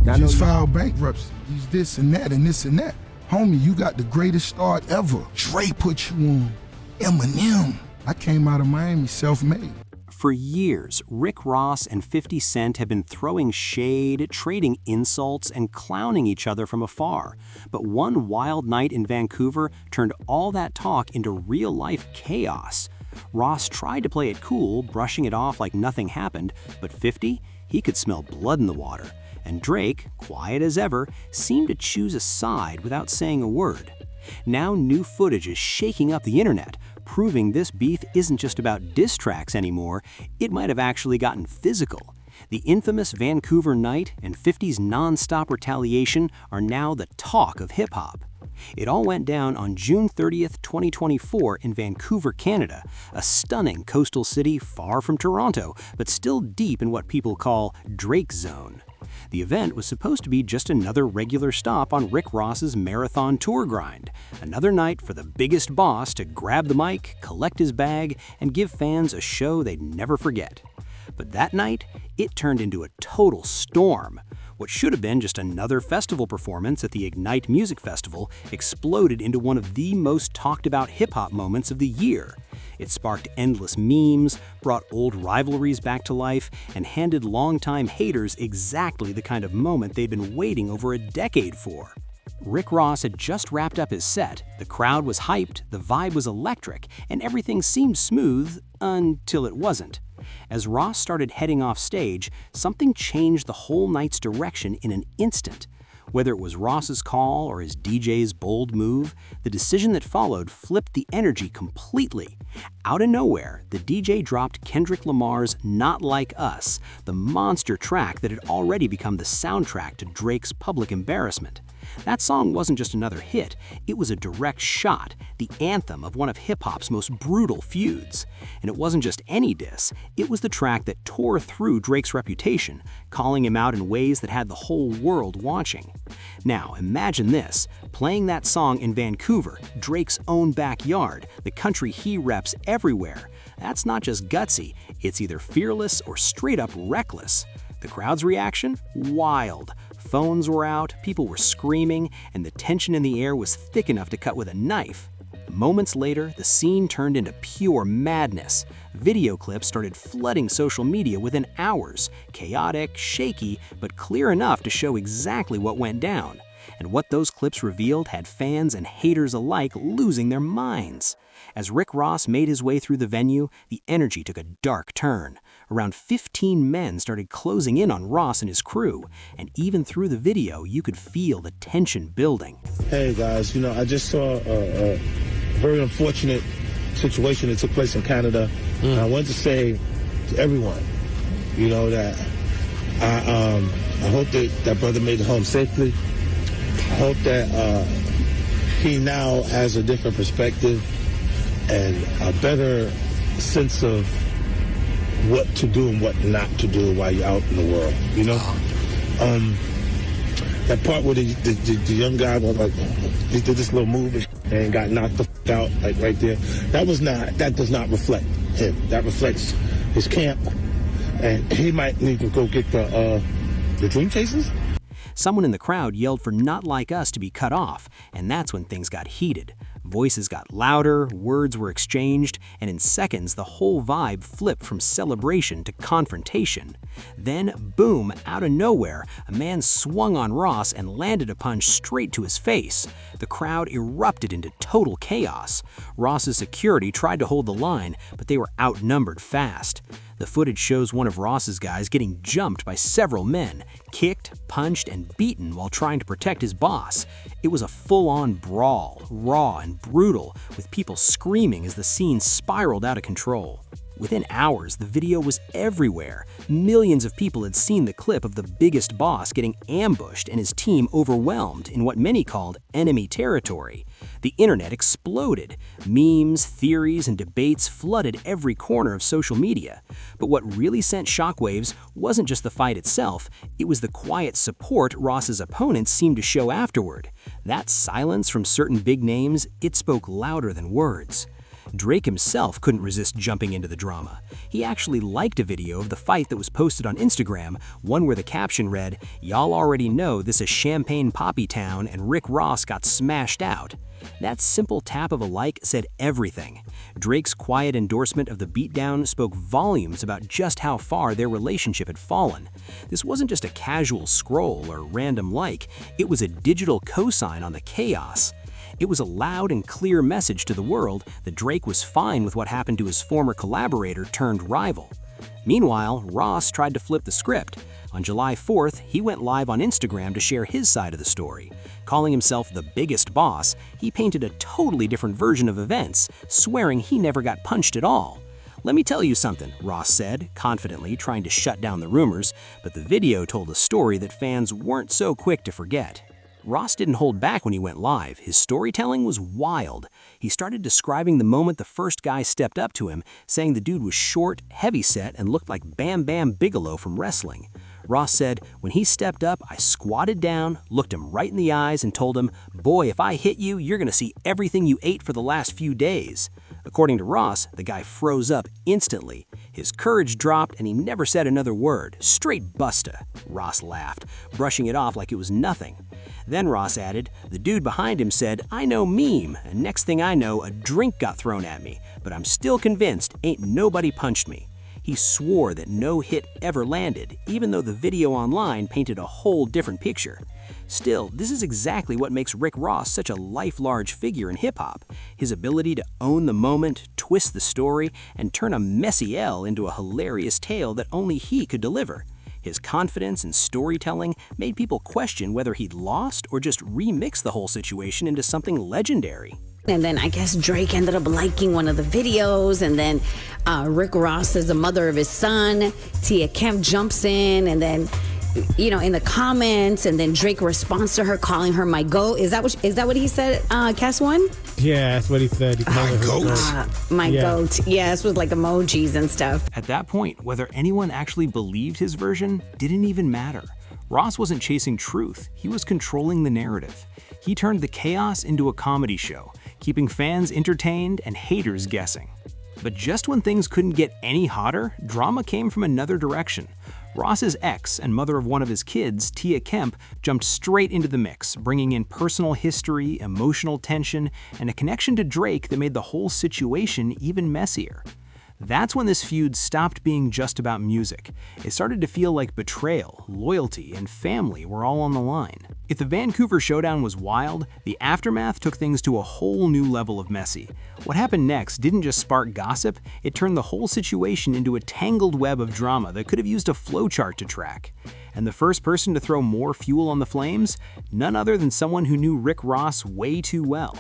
I know Just you- filed bankruptcy. He's this and that and this and that. Homie, you got the greatest start ever. Dre put you on. Eminem. I came out of Miami self-made. For years, Rick Ross and 50 Cent have been throwing shade, trading insults, and clowning each other from afar. But one wild night in Vancouver turned all that talk into real-life chaos. Ross tried to play it cool, brushing it off like nothing happened, but 50, he could smell blood in the water. And Drake, quiet as ever, seemed to choose a side without saying a word. Now new footage is shaking up the internet, proving this beef isn't just about diss tracks anymore, it might have actually gotten physical. The infamous Vancouver night and 50's nonstop retaliation are now the talk of hip-hop. It all went down on June 30th, 2024 in Vancouver, Canada, a stunning coastal city far from Toronto, but still deep in what people call Drake Zone. The event was supposed to be just another regular stop on Rick Ross's marathon tour grind, another night for the biggest boss to grab the mic, collect his bag, and give fans a show they'd never forget. But that night, it turned into a total storm. What should have been just another festival performance at the Ignite Music Festival exploded into one of the most talked about hip-hop moments of the year. It sparked endless memes, brought old rivalries back to life, and handed longtime haters exactly the kind of moment they'd been waiting over a decade for. Rick Ross had just wrapped up his set, the crowd was hyped, the vibe was electric, and everything seemed smooth until it wasn't. As Ross started heading off stage, something changed the whole night's direction in an instant. Whether it was Ross's call or his DJ's bold move, the decision that followed flipped the energy completely. Out of nowhere, the DJ dropped Kendrick Lamar's Not Like Us, the monster track that had already become the soundtrack to Drake's public embarrassment. That song wasn't just another hit, it was a direct shot, the anthem of one of hip-hop's most brutal feuds. And it wasn't just any diss, it was the track that tore through Drake's reputation, calling him out in ways that had the whole world watching. Now, imagine this, playing that song in Vancouver, Drake's own backyard, the country he reps everywhere. That's not just gutsy, it's either fearless or straight up reckless. The crowd's reaction? Wild. Phones were out, people were screaming, and the tension in the air was thick enough to cut with a knife. Moments later, the scene turned into pure madness. Video clips started flooding social media within hours, chaotic, shaky, but clear enough to show exactly what went down. And what those clips revealed had fans and haters alike losing their minds. As Rick Ross made his way through the venue, the energy took a dark turn. Around 15 men started closing in on Ross and his crew, and even through the video, you could feel the tension building. Hey guys, I just saw a very unfortunate situation that took place in Canada. And I wanted to say to everyone, that I hope that brother made it home safely. I hope that he now has a different perspective and a better sense of what to do and what not to do while you're out in the world, That part where the young guy was like, he did this little move and got knocked the f out, like right there. That does not reflect him. That reflects his camp, and he might need to go get the Dream Chasers. Someone in the crowd yelled for Not Like Us to be cut off, and that's when things got heated. Voices got louder, words were exchanged, and in seconds the whole vibe flipped from celebration to confrontation. Then, boom, out of nowhere, a man swung on Ross and landed a punch straight to his face. The crowd erupted into total chaos. Ross's security tried to hold the line, but they were outnumbered fast. The footage shows one of Ross's guys getting jumped by several men, kicked, punched, and beaten while trying to protect his boss. It was a full-on brawl, raw and brutal, with people screaming as the scene spiraled out of control. Within hours, the video was everywhere. Millions of people had seen the clip of the biggest boss getting ambushed and his team overwhelmed in what many called enemy territory. The internet exploded. Memes, theories, and debates flooded every corner of social media. But what really sent shockwaves wasn't just the fight itself, it was the quiet support Ross's opponents seemed to show afterward. That silence from certain big names, it spoke louder than words. Drake himself couldn't resist jumping into the drama. He actually liked a video of the fight that was posted on Instagram, one where the caption read, "Y'all already know this is Champagne Poppy Town and Rick Ross got smashed out." That simple tap of a like said everything. Drake's quiet endorsement of the beatdown spoke volumes about just how far their relationship had fallen. This wasn't just a casual scroll or random like, it was a digital cosign on the chaos. It was a loud and clear message to the world that Drake was fine with what happened to his former collaborator turned rival. Meanwhile, Ross tried to flip the script. On July 4th, he went live on Instagram to share his side of the story. Calling himself the biggest boss, he painted a totally different version of events, swearing he never got punched at all. "Let me tell you something," Ross said, confidently trying to shut down the rumors, but the video told a story that fans weren't so quick to forget. Ross didn't hold back when he went live. His storytelling was wild. He started describing the moment the first guy stepped up to him, saying the dude was short, heavyset, and looked like Bam Bam Bigelow from wrestling. Ross said, "When he stepped up, I squatted down, looked him right in the eyes, and told him, 'Boy, if I hit you, you're gonna see everything you ate for the last few days.'" According to Ross, the guy froze up instantly. His courage dropped and he never said another word. "Straight busta," Ross laughed, brushing it off like it was nothing. Then Ross added, "The dude behind him said, 'I know meme,' and next thing I know, a drink got thrown at me, but I'm still convinced ain't nobody punched me." He swore that no hit ever landed, even though the video online painted a whole different picture. Still, this is exactly what makes Rick Ross such a life-large figure in hip-hop. His ability to own the moment, twist the story, and turn a messy L into a hilarious tale that only he could deliver. His confidence and storytelling made people question whether he'd lost or just remixed the whole situation into something legendary. And then I guess Drake ended up liking one of the videos, and then Rick Ross is the mother of his son. Tia Kemp jumps in, and then, in the comments, and then Drake responds to her, calling her my goat. Is that what he said, Cass One? Yeah, that's what he said. He called her goat. My goat. Yeah, this was like emojis and stuff. At that point, whether anyone actually believed his version didn't even matter. Ross wasn't chasing truth, he was controlling the narrative. He turned the chaos into a comedy show, keeping fans entertained and haters guessing. But just when things couldn't get any hotter, drama came from another direction. Ross's ex and mother of one of his kids, Tia Kemp, jumped straight into the mix, bringing in personal history, emotional tension, and a connection to Drake that made the whole situation even messier. That's when this feud stopped being just about music. It started to feel like betrayal, loyalty, and family were all on the line. If the Vancouver showdown was wild, the aftermath took things to a whole new level of messy. What happened next didn't just spark gossip, it turned the whole situation into a tangled web of drama that could have used a flowchart to track. And the first person to throw more fuel on the flames? None other than someone who knew Rick Ross way too well.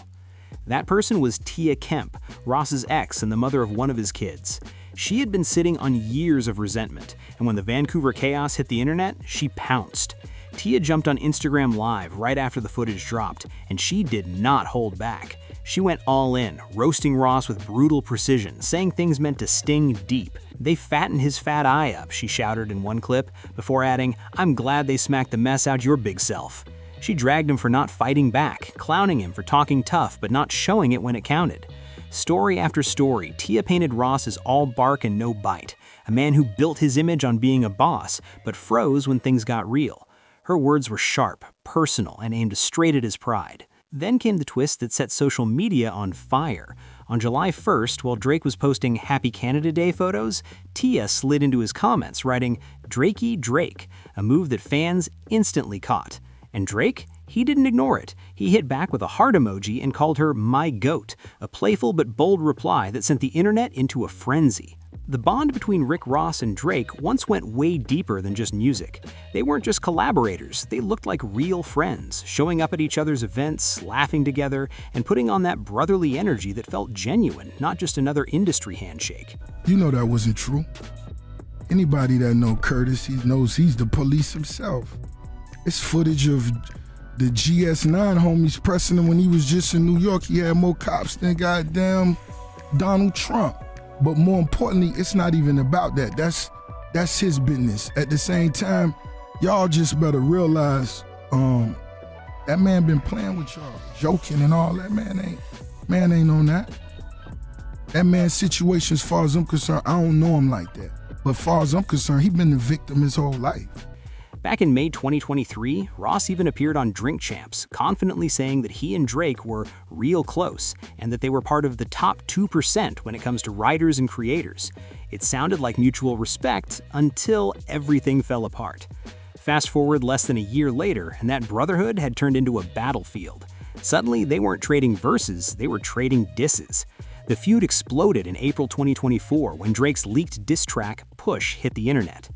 That person was Tia Kemp, Ross's ex and the mother of one of his kids. She had been sitting on years of resentment, and when the Vancouver chaos hit the internet, she pounced. Tia jumped on Instagram Live right after the footage dropped, and she did not hold back. She went all in, roasting Ross with brutal precision, saying things meant to sting deep. "They fattened his fat eye up," she shouted in one clip, before adding, "I'm glad they smacked the mess out your big self." She dragged him for not fighting back, clowning him for talking tough but not showing it when it counted. Story after story, Tia painted Ross as all bark and no bite, a man who built his image on being a boss, but froze when things got real. Her words were sharp, personal, and aimed straight at his pride. Then came the twist that set social media on fire. On July 1st, while Drake was posting Happy Canada Day photos, Tia slid into his comments, writing, "Drakey Drake," a move that fans instantly caught. And Drake? He didn't ignore it. He hit back with a heart emoji and called her my goat, a playful but bold reply that sent the internet into a frenzy. The bond between Rick Ross and Drake once went way deeper than just music. They weren't just collaborators, they looked like real friends, showing up at each other's events, laughing together, and putting on that brotherly energy that felt genuine, not just another industry handshake. You know that wasn't true. Anybody that knows Curtis, he knows he's the police himself. It's footage of the GS9 homies pressing him when he was just in New York. He had more cops than goddamn Donald Trump. But more importantly, it's not even about that. That's his business. At the same time, y'all just better realize that man been playing with y'all, joking and all that. Man ain't on that. That man's situation, as far as I'm concerned, I don't know him like that. But as far as I'm concerned, he's been the victim his whole life. Back in May 2023, Ross even appeared on Drink Champs, confidently saying that he and Drake were real close and that they were part of the top 2% when it comes to writers and creators. It sounded like mutual respect until everything fell apart. Fast forward less than a year later, and that brotherhood had turned into a battlefield. Suddenly, they weren't trading verses, they were trading disses. The feud exploded in April 2024 when Drake's leaked diss track, Push, hit the internet.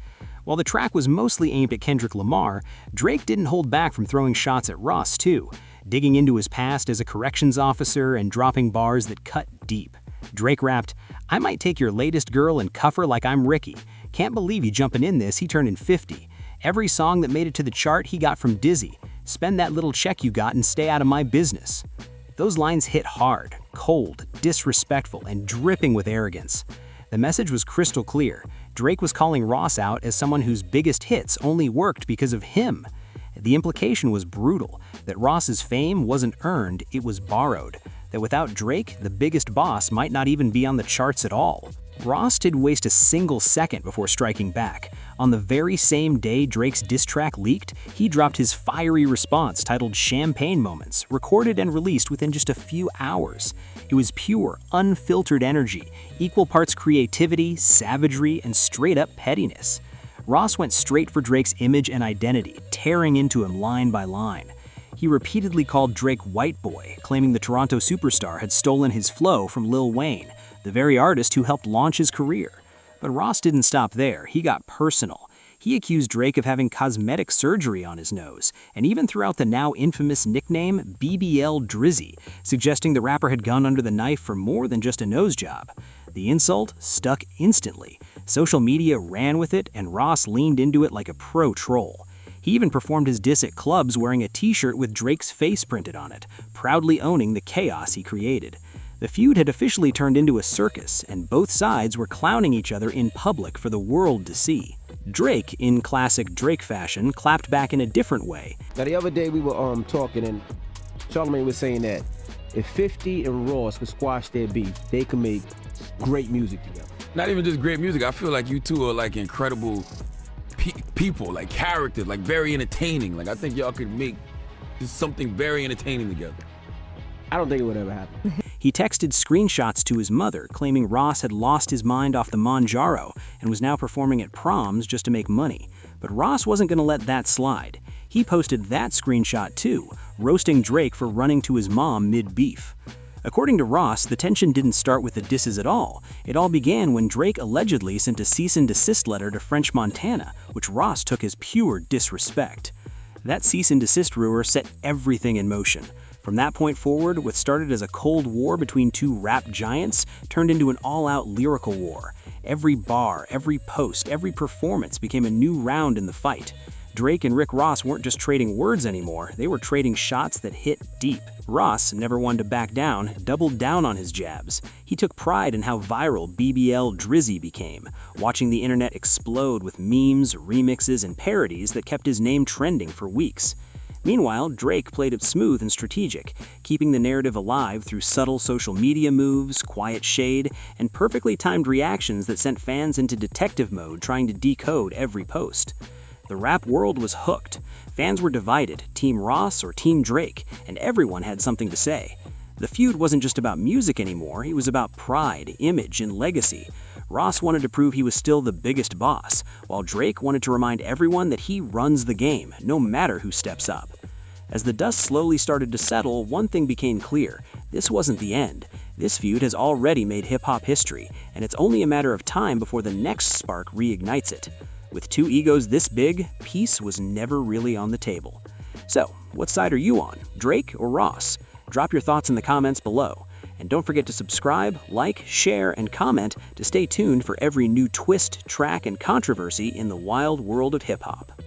While the track was mostly aimed at Kendrick Lamar, Drake didn't hold back from throwing shots at Ross too, digging into his past as a corrections officer and dropping bars that cut deep. Drake rapped, "I might take your latest girl and cuff her like I'm Ricky. Can't believe you jumping in this, he turning 50. Every song that made it to the chart he got from Dizzy. Spend that little check you got and stay out of my business." Those lines hit hard, cold, disrespectful, and dripping with arrogance. The message was crystal clear. Drake was calling Ross out as someone whose biggest hits only worked because of him. The implication was brutal, that Ross's fame wasn't earned, it was borrowed. That without Drake, the biggest boss might not even be on the charts at all. Ross didn't waste a single second before striking back. On the very same day Drake's diss track leaked, he dropped his fiery response titled Champagne Moments, recorded and released within just a few hours. It was pure, unfiltered energy, equal parts creativity, savagery, and straight-up pettiness. Ross went straight for Drake's image and identity, tearing into him line by line. He repeatedly called Drake white boy, claiming the Toronto superstar had stolen his flow from Lil Wayne, the very artist who helped launch his career. But Ross didn't stop there, he got personal. He accused Drake of having cosmetic surgery on his nose, and even threw out the now infamous nickname BBL Drizzy, suggesting the rapper had gone under the knife for more than just a nose job. The insult stuck instantly. Social media ran with it, and Ross leaned into it like a pro troll. He even performed his diss at clubs wearing a t-shirt with Drake's face printed on it, proudly owning the chaos he created. The feud had officially turned into a circus, and both sides were clowning each other in public for the world to see. Drake, in classic Drake fashion, clapped back in a different way. Now the other day we were talking, and Charlamagne was saying that if 50 and Ross could squash their beef, they could make great music together. Not even just great music, I feel like you two are like incredible people, like characters, like very entertaining. Like I think y'all could make just something very entertaining together. I don't think it would ever happen. He texted screenshots to his mother, claiming Ross had lost his mind off the Monjaro and was now performing at proms just to make money. But Ross wasn't going to let that slide. He posted that screenshot too, roasting Drake for running to his mom mid-beef. According to Ross, the tension didn't start with the disses at all. It all began when Drake allegedly sent a cease and desist letter to French Montana, which Ross took as pure disrespect. That cease and desist rumor set everything in motion. From that point forward, what started as a cold war between two rap giants turned into an all-out lyrical war. Every bar, every post, every performance became a new round in the fight. Drake and Rick Ross weren't just trading words anymore, they were trading shots that hit deep. Ross, never one to back down, doubled down on his jabs. He took pride in how viral BBL Drizzy became, watching the internet explode with memes, remixes, and parodies that kept his name trending for weeks. Meanwhile, Drake played it smooth and strategic, keeping the narrative alive through subtle social media moves, quiet shade, and perfectly timed reactions that sent fans into detective mode trying to decode every post. The rap world was hooked. Fans were divided, Team Ross or Team Drake, and everyone had something to say. The feud wasn't just about music anymore, it was about pride, image, and legacy. Ross wanted to prove he was still the biggest boss, while Drake wanted to remind everyone that he runs the game, no matter who steps up. As the dust slowly started to settle, one thing became clear. This wasn't the end. This feud has already made hip-hop history, and it's only a matter of time before the next spark reignites it. With two egos this big, peace was never really on the table. So, what side are you on, Drake or Ross? Drop your thoughts in the comments below. And don't forget to subscribe, like, share, and comment to stay tuned for every new twist, track, and controversy in the wild world of hip-hop.